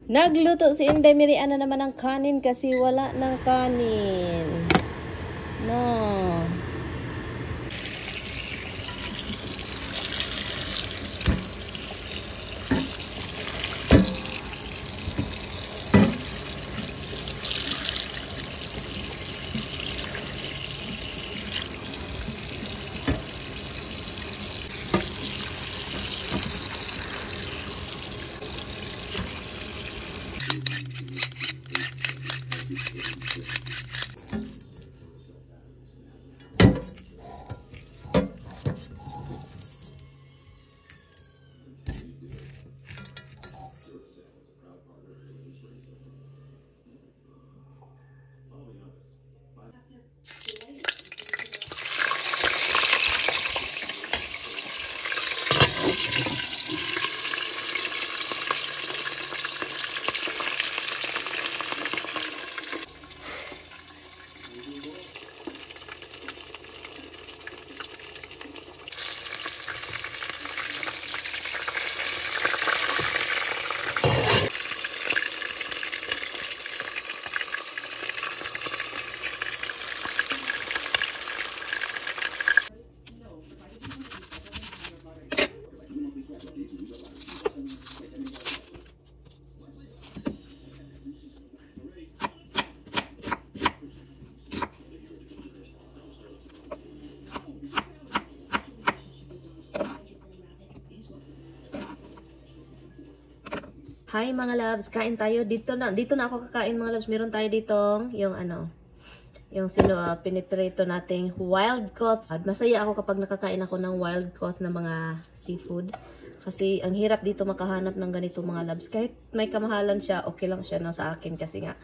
Nagluto si Inday Miriana naman ng kanin kasi wala ng kanin. No. Hi mga loves, kain tayo. Dito na ako kakain mga loves. Meron tayo ditong yung piniprito nating wild caught. Masaya ako kapag nakakain ako ng wild caught na mga seafood. Kasi ang hirap dito makahanap ng ganito mga loves. Kahit may kamahalan siya, okay lang siya no, sa akin kasi nga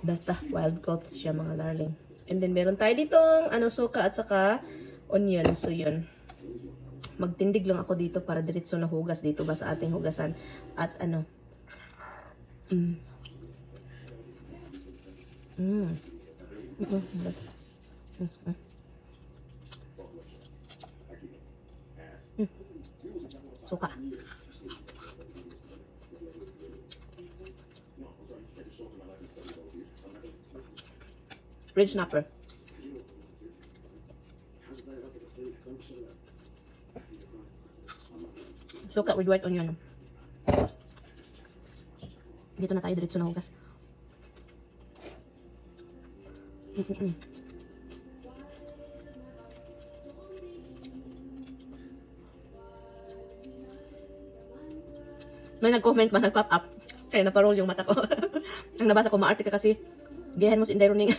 basta wild caught siya mga darling. And then meron tayo ditong suka at saka onion. So yun. Magtindig lang ako dito para diretso na hugas dito ba sa ating hugasan. At suka. Red snapper. Suka with white onion. Dito na tayo diretso na hugas. May nag-comment ba, nag-pop up. Kaya naparol yung mata ko. Ang nabasa ko, maarte ka kasi. Gayahan mo si Inday Runing.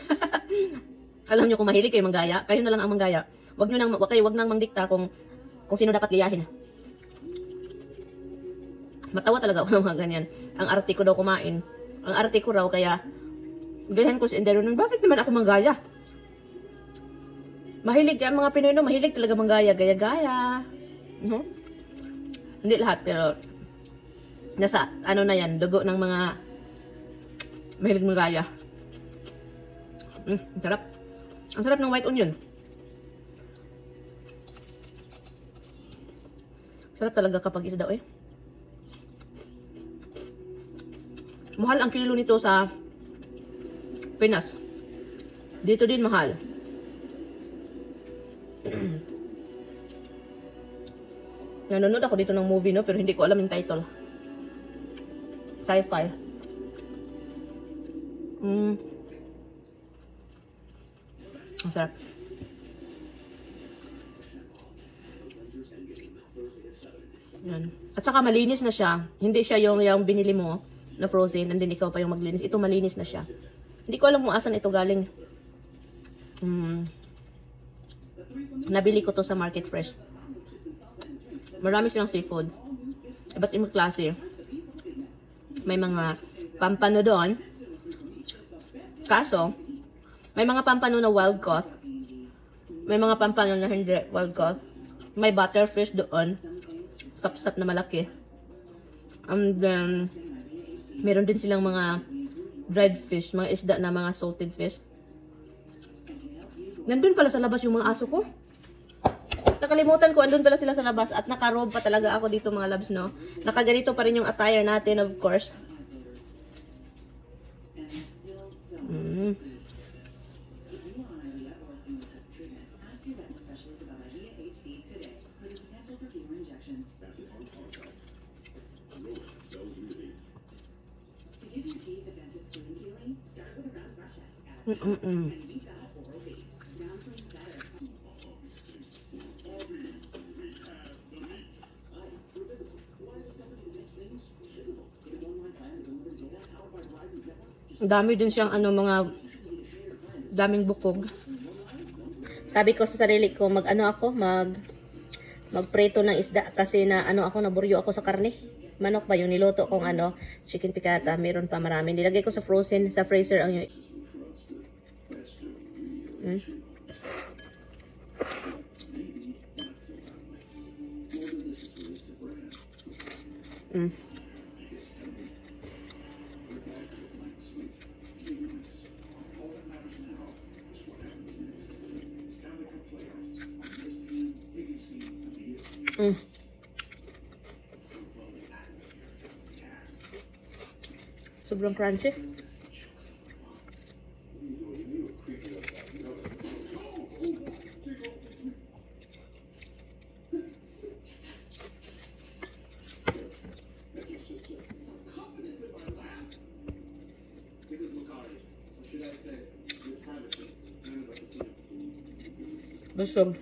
Alam nyo kung mahilig kayo manggaya, kayo na lang ang manggaya. Wag nang mangdikta kung sino dapat gayahin. Matawa talaga ako ng mga ganyan. Ang arte ko daw kumain. Ang arte ko raw, kaya gayahan ko si Inday Runing. Bakit naman ako manggaya? Mahilig ang mga Pinoy, no? Mahilig talaga manggaya. Gaya-gaya. Hindi lahat, pero nasa, na yan, dugo ng mga mahilig manggaya. Ang sarap. Ang sarap ng white onion. Sarap talaga kapag isa daw Mahal ang kilo nito sa Pinas. Dito din mahal. Nanonood ako dito ng movie, no? Pero hindi ko alam yung title. Sci-fi. Ang sarap. Yan. At saka malinis na siya. Hindi siya yung binili mo na frozen, and then ikaw pa yung maglinis. Ito malinis na siya. Hindi ko alam kung asan ito galing. Nabili ko to sa Market Fresh. Marami silang seafood. Iba't ibang klase. May mga pampano doon. Kaso, may mga pampano na wild caught. May mga pampano na hindi wild caught. May butterfish doon. Sap-sap na malaki. And then, meron din silang mga dried fish, mga isda na mga salted fish. Nandun pala sa labas yung mga aso ko. nakalimutan ko, andun pala sila sa labas at naka-robe pa talaga ako dito mga loves, no? Nakaganito pa rin yung attire natin, of course. Dami din siyang ano, mga daming bukog. Sabi ko sa sarili ko, magpreto ng isda kasi na ano ako, naburyo ako sa karne. Manok ba yung niluto kong ano, chicken piccata, meron pa marami. Nilagay ko sa frozen, sa freezer ang yung sobrang crunchy. Busog.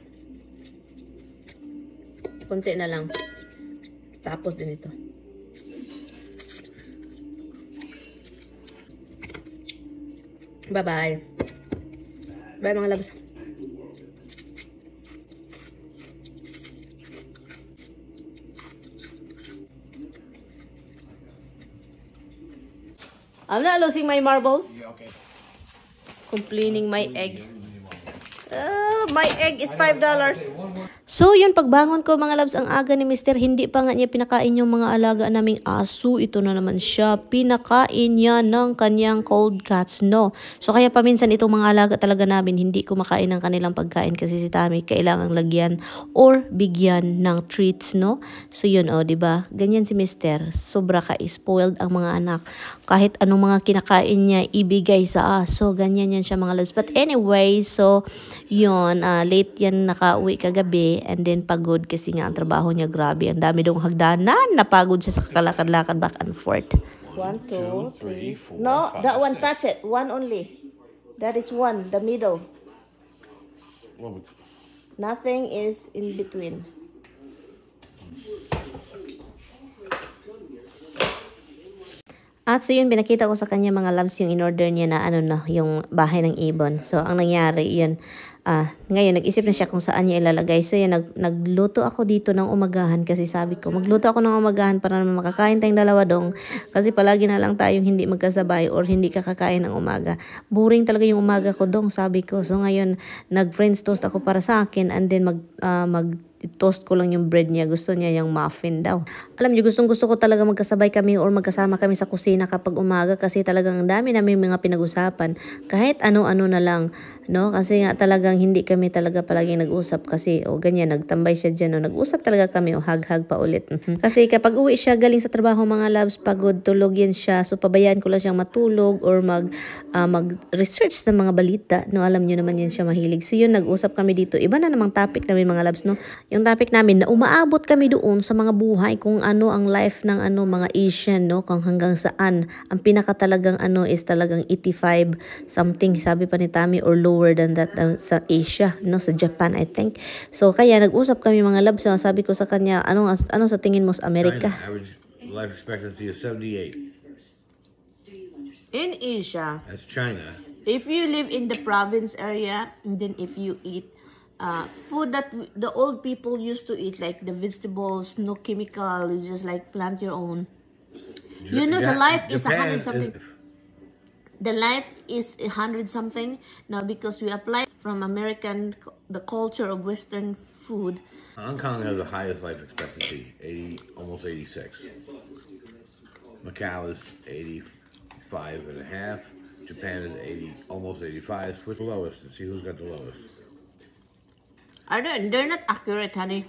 Konti na lang. Tapos din ito. Bye-bye. Bye mga labs. I'm not losing my marbles. Yeah, okay. Complaining my egg. My egg is $5. So, yun, pagbangon ko mga labs, ang aga ni Mr. Hindi pa nga niya pinakain yung mga alaga naming aso. Ito na naman siya. Pinakain niya ng kanyang cold cuts, no? So, kaya paminsan itong mga alaga talaga namin, hindi kumakain ng kanilang pagkain kasi si Tami kailangang lagyan or bigyan ng treats, no? So, yun, oh, diba? Ganyan si Mr. Sobra ka-spoiled ang mga anak. Kahit anong mga kinakain niya, ibigay sa aso. Ganyan yan siya mga labs. But anyway, so, yun, late yan nakauwi kagabi. And then pagod kasi nga ang trabaho niya grabe. Ang dami dong hagdanan. Napagod siya sa kalakad-lakad back and forth. 1, 2, 3, 4. No, that one, touch it. One only. That is one, the middle. Nothing is in between. At so yun, binakita ko sa kanya mga loves yung in-order niya na ano na, yung bahay ng ibon. So, ang nangyari, yun, ngayon, nag-isip na siya kung saan niya ilalagay. So, yun, nagluto ako dito ng umagahan kasi sabi ko, magluto ako ng umagahan para naman makakain tayong dalawa dong. Kasi palagi na lang tayong hindi magkasabay or hindi kakakain ng umaga. Boring talaga yung umaga ko dong, sabi ko. So, ngayon, nag-French toast ako para sa akin and then toast ko lang yung bread niya. Gusto niya yung muffin daw. Alam niyo, gustong-gusto ko talaga magkasabay kami or magkasama kami sa kusina kapag umaga kasi talagang dami namin mga pinag-usapan. Kahit ano-ano na lang, no? Kasi nga talagang hindi kami talaga palaging nag-usap kasi ganyan, nagtambay siya dyan. Nag-usap talaga kami hag-hag pa ulit. Kasi kapag uwi siya galing sa trabaho mga loves, pagod, tulog yan siya. So pabayaan ko lang siyang matulog or mag-research ng mga balita. No, alam niyo naman yan siya mahilig. So yun, nag-usap kami dito. Iba na namang topic namin mga loves, no? Yung topic namin na umaabot kami doon sa mga buhay kung ano ang life ng mga Asian, no? Kung hanggang saan. Ang pinaka talagang is talagang 85 something, sabi pa ni Tami, or lower than that sa Asia, no? Sa Japan, I think. So, kaya nag-usap kami mga labs. So, sabi ko sa kanya, ano sa tingin mo sa Amerika? China, average life expectancy is 78. In Asia, That's China. if you live in the province area, and then if you eat food that the old people used to eat, like the vegetables, no chemical, you just like plant your own. You know, the life is 100 something. The life is 100 something now because we apply from the culture of Western food. Hong Kong has the highest life expectancy, 80, almost 86. Macau is 85 and a half. Japan is 80, almost 85. Switch the lowest and see who's got the lowest. They're not accurate, honey.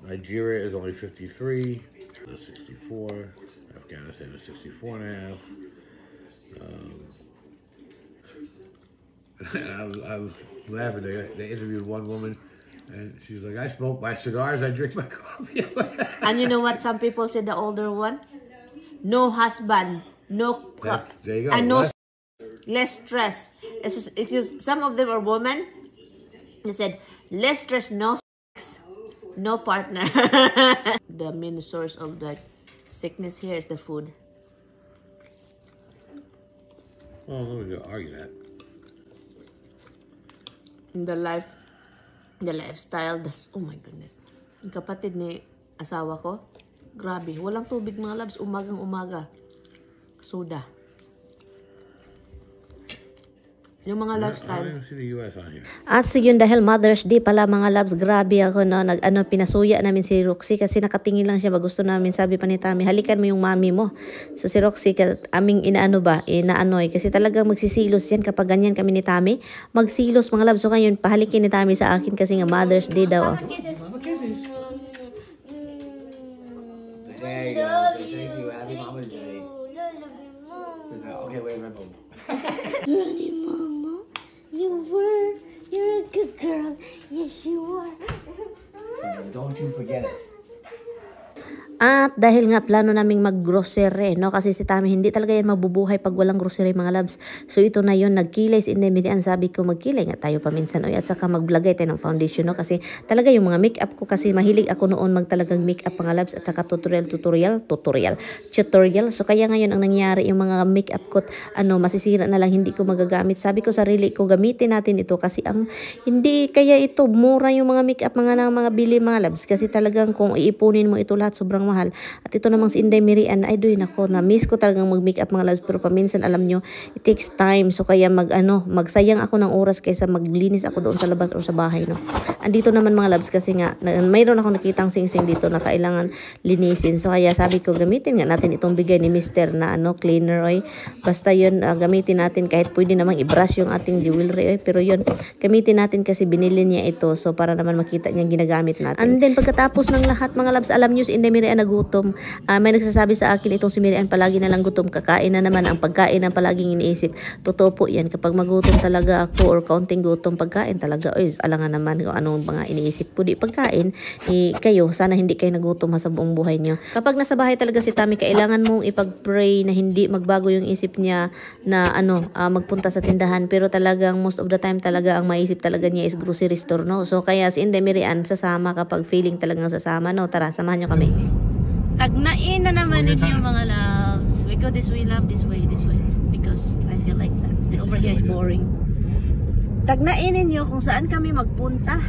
Nigeria is only 53. The 64. Afghanistan is 64 and a half. And I was laughing. They interviewed one woman, and she was like, "I smoke my cigars. I drink my coffee." And you know what? Some people said the older one, no husband, no There you go. and no less stress. It's just, some of them are women. They said less stress, no sex, no partner. The main source of the sickness here is the food. Oh, let me argue that. The lifestyle, oh my goodness. Yung kapatid ni asawa ko, grabe, walang tubig mga labs, umagang umaga. Soda. Yung mga lifestyle. I don't see the US on here. At so yun, dahil Mother's Day pala mga loves, grabe ako no, pinasuya namin si Roxy kasi nakatingin lang siya, gusto namin, sabi pa ni Tami, halikan mo yung mami mo. So si Roxy, aming inaanoy, kasi talagang magsisilos yan kapag ganyan kami ni Tami, magsilos mga loves. So ngayon, pahalikin ni Tami sa akin kasi nga Mother's Day daw. Mama kisses. There you go. Thank you. Happy Mama's Day. Okay, wait, my phone. Really, Mama? You're a good girl. Yes, you are. Don't you forget it. At dahil nga plano naming mag-grocery, no? Kasi si Tami hindi talaga yan mabubuhay pag walang grocery mga labs. So ito na yun, nagkilay si Indemirian. Sabi ko magkilay nga tayo paminsan. At saka maglagay tayo ng foundation, no? Kasi talaga yung mga makeup ko, kasi mahilig ako noon magtalagang makeup mga labs. At saka tutorial. So kaya ngayon ang nangyari, yung mga makeup ko, masisira na lang, hindi ko magagamit. Sabi ko sarili ko, gamitin natin ito kasi hindi kaya ito, mura yung mga makeup mga bili mga labs. Kasi talagang kung iipunin mo ito lahat, sobrang mahal. At ito namang si Inday Mirian, ay doy nako, na miss ko talagang mag-makeup mga loves, pero paminsan alam nyo, it takes time. So kaya magsayang ako ng oras kaysa maglinis ako doon sa labas o sa bahay, no. Andito naman mga loves kasi nga mayroon akong nakitang sing-sing dito na kailangan linisin. So kaya sabi ko gamitin nga natin itong bigay ni Mr. na cleaner, oy. Basta yun, gamitin natin, kahit pwede namang i-brush yung ating jewelry, oy, pero yun gamitin natin kasi binili niya ito, so para naman makita niya ginagamit natin. And then pagkatapos ng lahat mga loves, alam nyo si Inday Mirian nagutom. May nagsasabi sa akin itong si Mirian palagi na lang gutom, kakain na naman, ang pagkain ang palaging iniisip. Totoo po yan, kapag magutom talaga ako or kaunting gutom, pagkain talaga, oy, alangan naman kung anong mga iniisip ko, di pagkain. Kayo, sana hindi kayo nagutom sa buong buhay nyo. Kapag nasa bahay talaga si Tami, kailangan mong ipag-pray na hindi magbago yung isip niya na magpunta sa tindahan, pero talagang most of the time talaga ang maisip talaga niya is grocery store, no. So kaya si Inday Mirian sasama kapag feeling talagang sasama, no. Tara, samahan nyo kami. Tagnain na naman ito yung mga loves. We go this way, love, this way, because I feel like that over here is boring. Tagnain ninyo kung saan kami magpunta.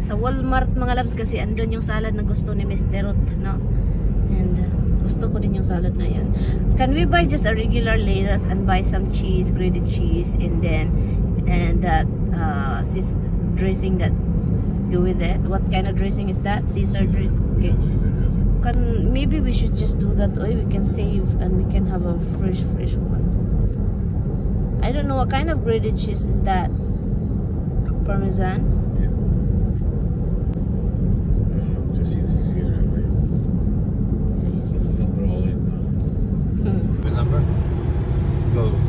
Sa Walmart mga loves, kasi andun yung salad na gusto ni Mr. Ruth, no? And gusto ko din yung salad na yan. Can we buy just a regular lettuce and buy some cheese, grated cheese, and that dressing that go with it? What kind of dressing is that? Caesar dressing. Okay. Maybe we should just do that. Oy, we can save and we can have a fresh one. I don't know what kind of grated cheese is that. Parmesan. Just easier that way. Seriously. Dump it all in. The number goes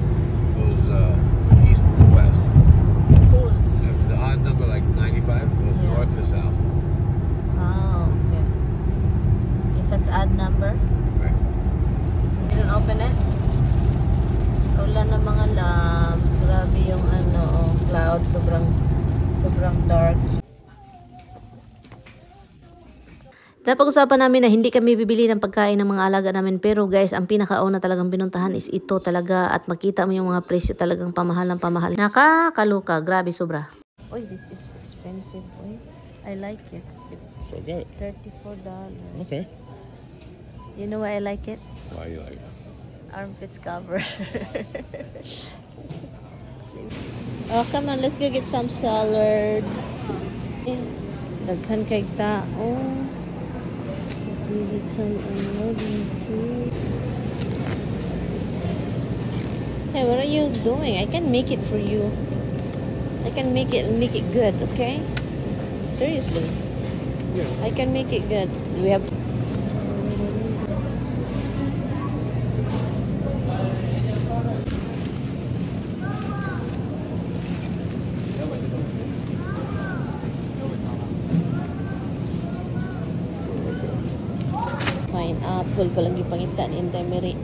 east to west. The odd number, like 95, goes north to south. Oh, okay. If it's odd number, Right. you don't open it. Wala na mga loves. Grabe yung cloud, sobrang dark. Napag-usapan namin na hindi kami bibili ng pagkain ng mga alaga namin, pero guys, ang pinakauna talagang pinuntahan is ito talaga, at makita mo yung mga presyo talagang pamahal. Nakakaluka, grabe sobra. Oy, this is expensive. Oy, I like it. So get it. $34. Okay. You know why I like it? Why you like it? Armpits cover. Oh, come on, let's go get some salad. Daghan kay tao. We get some dito. Hey, what are you doing? I can make it for you. I can make it good, okay? Seriously. I can make it good. We have... Pineapple palang gipangitan in Tamarian.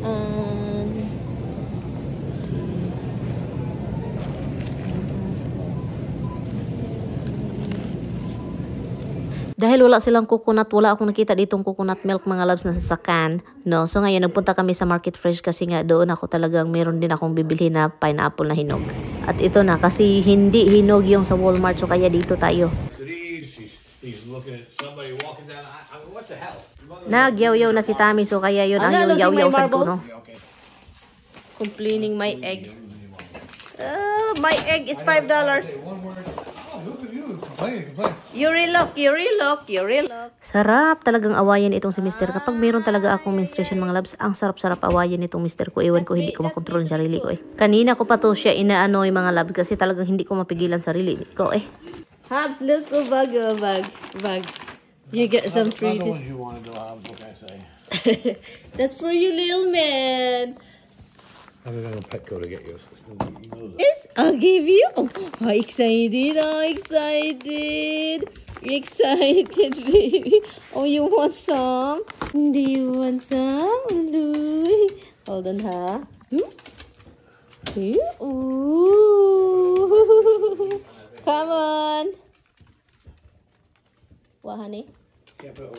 Dahil wala silang coconut, wala akong nakita ditong coconut milk mga loves na sasakan, no? So ngayon nagpunta kami sa Market Fresh kasi nga doon ako talagang meron din akong bibili na pineapple na hinog. At ito na kasi hindi hinog yung sa Walmart, so kaya dito tayo. He's looking at somebody walking down. I mean, what the hell? Nagyaw-yaw na si Tami, so kaya yun ang yung yaw-yaw sa ko, no? Complaining my egg. My egg is $5. You relook. Sarap talagang awayan itong si Mister. Kapag meron talaga akong menstruation mga loves, ang sarap-sarap awayan itong Mister ko. Ewan ko, hindi ko makontrol ang sarili ko eh. Kanina ko pa to siya inaano yung mga loves kasi talagang hindi ko mapigilan sarili ko eh. Habs, look, bag. You get some treats. The ones you want to do, what can I say? That's for you, little man. I'm going to Petco to get yours. Yes, I'll give you. Oh, excited, baby. Oh, you want some? Do you want some? Hold on, ha? Ooh. Come on. What, honey? Yeah, but